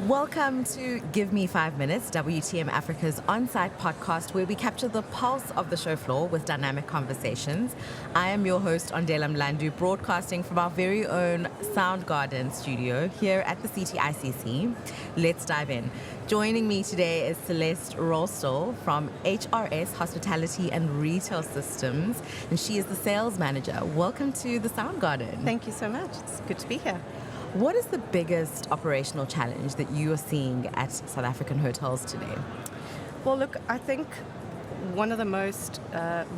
Welcome to Give Me 5 Minutes, WTM Africa's on-site podcast where we capture the pulse of the show floor with dynamic conversations. I am your host, Ondela Mlandu, broadcasting from our very own Soundgarden studio here at the CTICC. Let's dive in. Joining me today is Celeste Rostoll from HRS Hospitality and Retail Systems, and she is the sales manager. Welcome to the Soundgarden. Thank you so much. It's good to be here. What is the biggest operational challenge that you are seeing at South African hotels today? Well, look, I think one of the most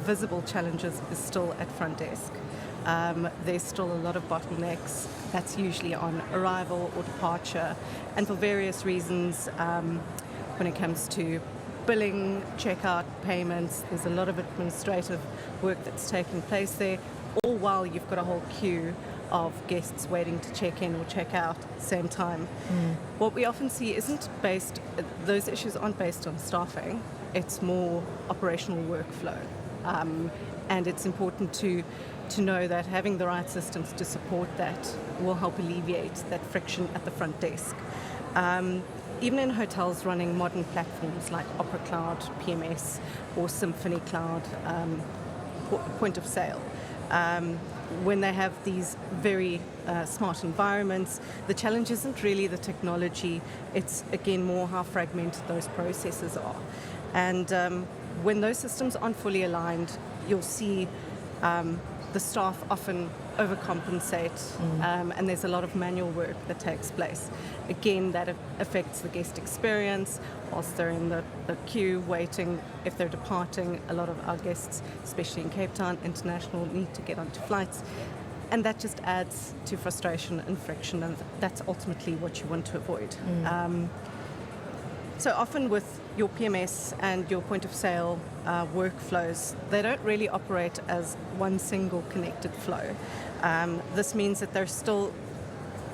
visible challenges is still at front desk. There's still a lot of bottlenecks. That's usually on arrival or departure. And for various reasons, when it comes to billing, checkout, payments, there's a lot of administrative work that's taking place there, all while you've got a whole queue of guests waiting to check in or check out at the same time. What we often see those issues aren't based on staffing, it's more operational workflow. And it's important to know that having the right systems to support that will help alleviate that friction at the front desk. Even in hotels running modern platforms like Opera Cloud, PMS, or Symphony Cloud, point of sale, when they have these very smart environments, the challenge isn't really the technology, it's again more how fragmented those processes are. And when those systems aren't fully aligned, you'll see the staff often overcompensate, and there's a lot of manual work that takes place. Again, that affects the guest experience whilst they're in the queue waiting. If they're departing, a lot of our guests, especially in Cape Town International, need to get onto flights. And that just adds to frustration and friction, and that's ultimately what you want to avoid. So often with your PMS and your point of sale workflows, they don't really operate as one single connected flow. This means that there's still,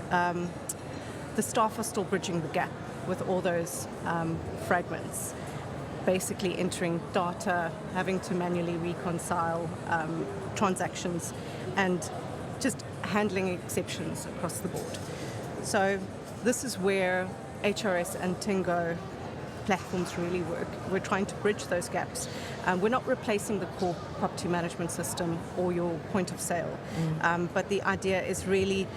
the staff are still bridging the gap with all those fragments, basically entering data, having to manually reconcile transactions, and just handling exceptions across the board. So this is where HRS and Tingo platforms really work. We're trying to bridge those gaps. We're not replacing the core property management system or your point of sale, but the idea is really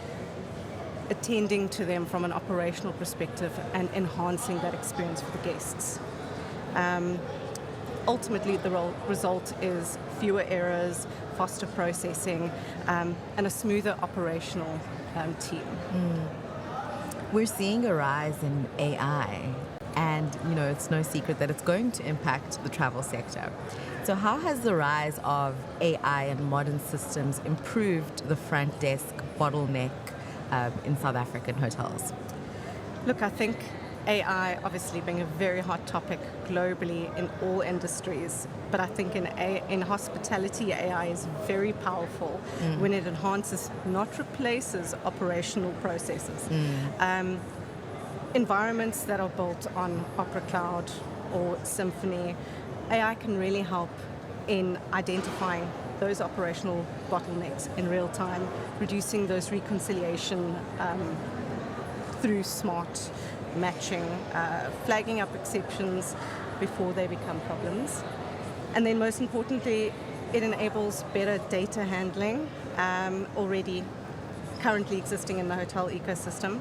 attending to them from an operational perspective and enhancing that experience for the guests. Ultimately, the result is fewer errors, faster processing, and a smoother operational team. We're seeing a rise in AI, and it's no secret that it's going to impact the travel sector. So how has the rise of AI and modern systems improved the front desk bottleneck in South African hotels? Look, I think AI obviously being a very hot topic globally in all industries, but I think in hospitality, AI is very powerful when it enhances, not replaces, operational processes. Environments that are built on Opera Cloud or Symphony, AI can really help in identifying those operational bottlenecks in real time, reducing those reconciliation through smart matching, flagging up exceptions before they become problems. And then most importantly, it enables better data handling, already currently existing in the hotel ecosystem.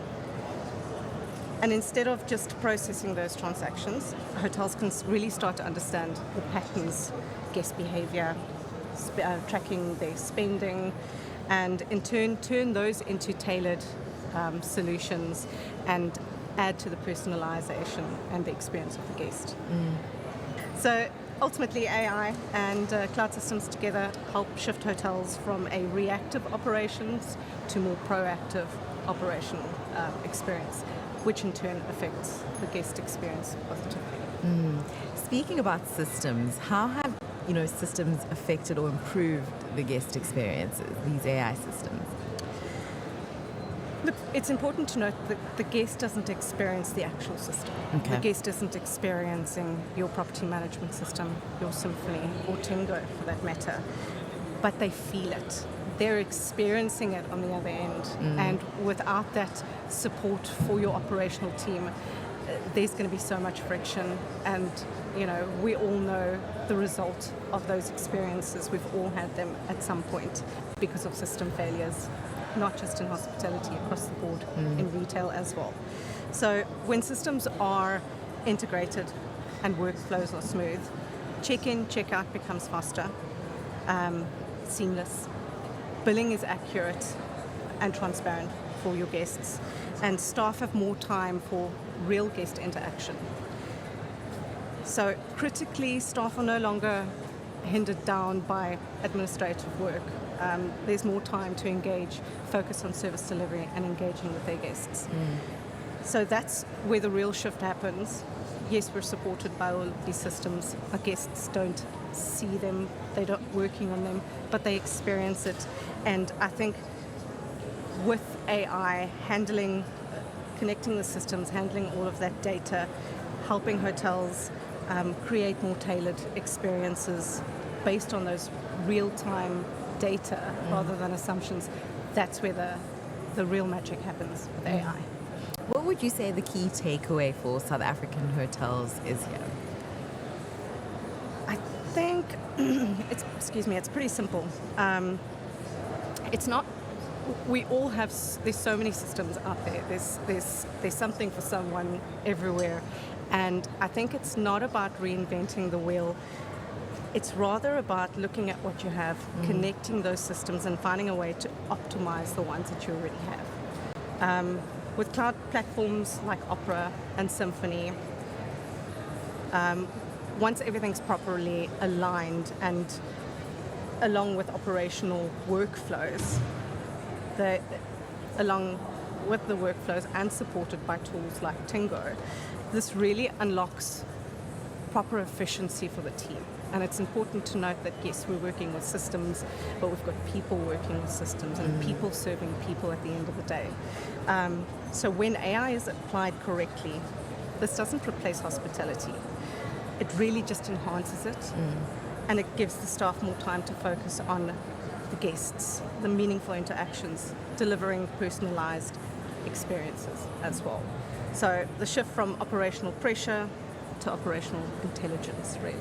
And instead of just processing those transactions, hotels can really start to understand the patterns, guest behavior, tracking their spending, and in turn those into tailored solutions and add to the personalization and the experience of the guest. So ultimately, AI and cloud systems together help shift hotels from a reactive operations to more proactive operational experience, which in turn affects the guest experience positively. Speaking about systems, how have systems affected or improved the guest experiences, these AI systems? Look, it's important to note that the guest doesn't experience the actual system. Okay. The guest isn't experiencing your property management system, your Symphony, or Tingo for that matter, but they feel it. they're experiencing it on the other end. And without that support for your operational team, there's going to be so much friction. And, we all know the result of those experiences. We've all had them at some point because of system failures, not just in hospitality, across the board, in retail as well. So when systems are integrated and workflows are smooth, check-in, check-out becomes faster, seamless. Billing is accurate and transparent for your guests, and staff have more time for real guest interaction. So critically, staff are no longer hindered down by administrative work. There's more time to engage, focus on service delivery and engaging with their guests. So that's where the real shift happens. Yes, we're supported by all of these systems. Our guests don't see them, they're not working on them, but they experience it. And I think with AI, connecting the systems, handling all of that data, helping hotels create more tailored experiences based on those real-time data rather than assumptions, that's where the real magic happens with AI. What would you say the key takeaway for South African hotels is here? I think it's pretty simple. It's not. We all have. There's so many systems out there. There's something for someone everywhere, and I think it's not about reinventing the wheel. It's rather about looking at what you have, connecting those systems, and finding a way to optimize the ones that you already have. With cloud platforms like Opera and Symphony, once everything's properly aligned and along with operational workflows, along with the workflows and supported by tools like Tingo, this really unlocks proper efficiency for the team. And it's important to note that, yes, we're working with systems, but we've got people working with systems and people serving people at the end of the day. So when AI is applied correctly, this doesn't replace hospitality. It really just enhances it, and it gives the staff more time to focus on the guests, the meaningful interactions, delivering personalized experiences as well. So the shift from operational pressure to operational intelligence, really.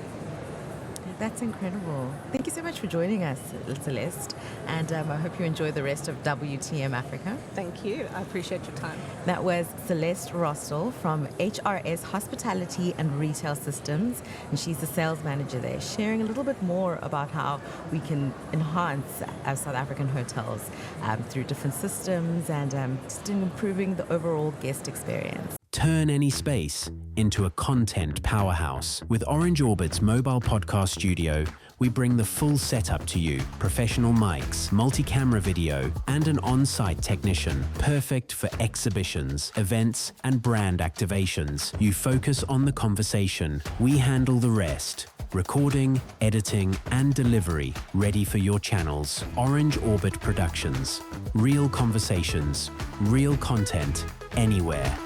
That's incredible. Thank you so much for joining us, Celeste, and I hope you enjoy the rest of WTM Africa. Thank you. I appreciate your time. That was Celeste Rostoll from HRS Hospitality and Retail Systems, and she's the sales manager there, sharing a little bit more about how we can enhance our South African hotels through different systems and just improving the overall guest experience. Turn any space into a content powerhouse. With Orange Orbit's mobile podcast studio, we bring the full setup to you. Professional mics, multi-camera video, and an on-site technician. Perfect for exhibitions, events, and brand activations. You focus on the conversation. We handle the rest. Recording, editing, and delivery ready for your channels. Orange Orbit Productions. Real conversations, real content, anywhere.